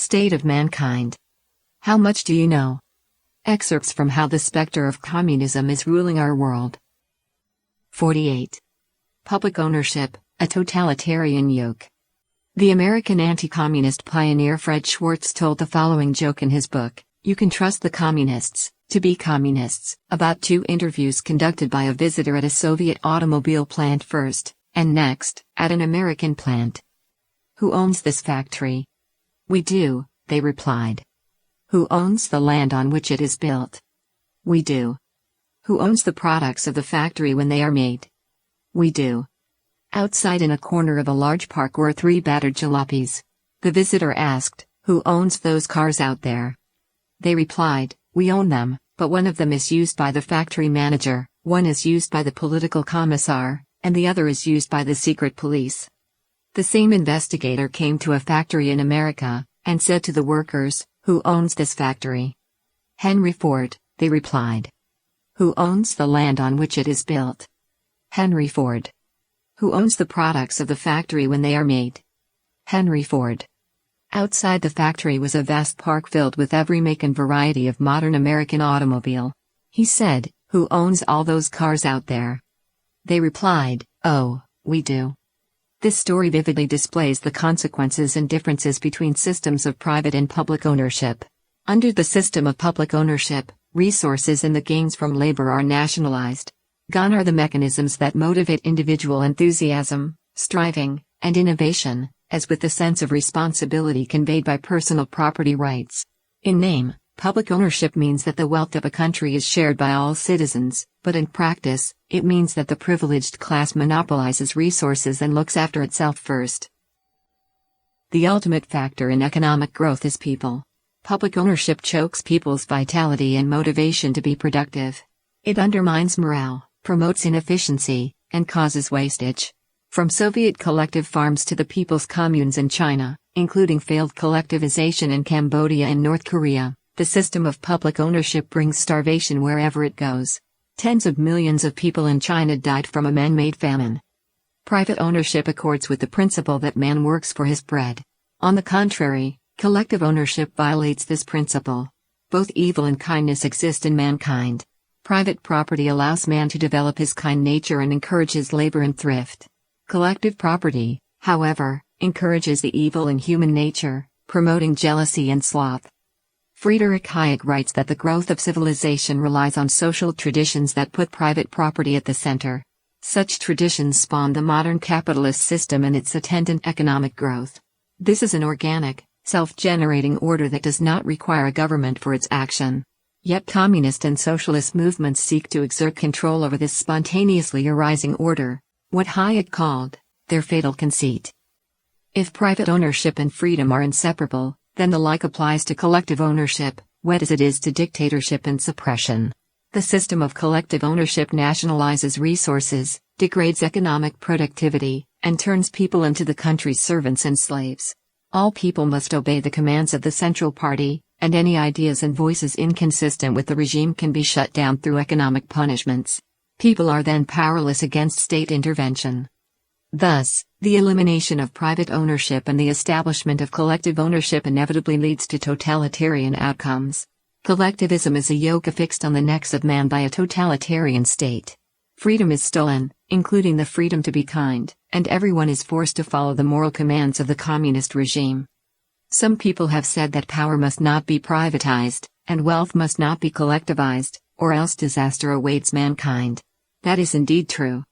State of mankind. How much do you know? Excerpts from How the Spectre of Communism is Ruling Our World. 48. Public Ownership, a Totalitarian Yoke. The American anti-communist pioneer Fred Schwartz told the following joke in his book, You Can Trust the Communists to Be Communists, about two interviews conducted by a visitor at a Soviet automobile plant first, and next, at an American plant. Who owns this factory? We do, they replied. Who owns the land on which it is built? We do. Who owns the products of the factory when they are made? We do. Outside in a corner of a large park were three battered jalopies. The visitor asked, Who owns those cars out there? They replied, We own them, but one of them is used by the factory manager, one is used by the political commissar, and the other is used by the secret police. The same investigator came to a factory in America, and said to the workers, Who owns this factory? Henry Ford, they replied. Who owns the land on which it is built? Henry Ford. Who owns the products of the factory when they are made? Henry Ford. Outside the factory was a vast park filled with every make and variety of modern American automobile. He said, Who owns all those cars out there? They replied, Oh, we do. This story vividly displays the consequences and differences between systems of private and public ownership. Under the system of public ownership, resources and the gains from labor are nationalized. Gone are the mechanisms that motivate individual enthusiasm, striving, and innovation, as with the sense of responsibility conveyed by personal property rights. In name, public ownership means that the wealth of a country is shared by all citizens, but in practice, it means that the privileged class monopolizes resources and looks after itself first. The ultimate factor in economic growth is people. Public ownership chokes people's vitality and motivation to be productive. It undermines morale, promotes inefficiency, and causes wastage. From Soviet collective farms to the people's communes in China, including failed collectivization in Cambodia and North Korea, the system of public ownership brings starvation wherever it goes. Tens of millions of people in China died from a man-made famine. Private ownership accords with the principle that man works for his bread. On the contrary, collective ownership violates this principle. Both evil and kindness exist in mankind. Private property allows man to develop his kind nature and encourages labor and thrift. Collective property, however, encourages the evil in human nature, promoting jealousy and sloth. Friedrich Hayek writes that the growth of civilization relies on social traditions that put private property at the center. Such traditions spawn the modern capitalist system and its attendant economic growth. This is an organic, self-generating order that does not require a government for its action. Yet communist and socialist movements seek to exert control over this spontaneously arising order, what Hayek called their fatal conceit. If private ownership and freedom are inseparable, then the like applies to collective ownership, wet as it is to dictatorship and suppression. The system of collective ownership nationalizes resources, degrades economic productivity, and turns people into the country's servants and slaves. All people must obey the commands of the Central Party, and any ideas and voices inconsistent with the regime can be shut down through economic punishments. People are then powerless against state intervention. Thus, the elimination of private ownership and the establishment of collective ownership inevitably leads to totalitarian outcomes. Collectivism is a yoke affixed on the necks of man by a totalitarian state. Freedom is stolen, including the freedom to be kind, and everyone is forced to follow the moral commands of the communist regime. Some people have said that power must not be privatized, and wealth must not be collectivized, or else disaster awaits mankind. That is indeed true.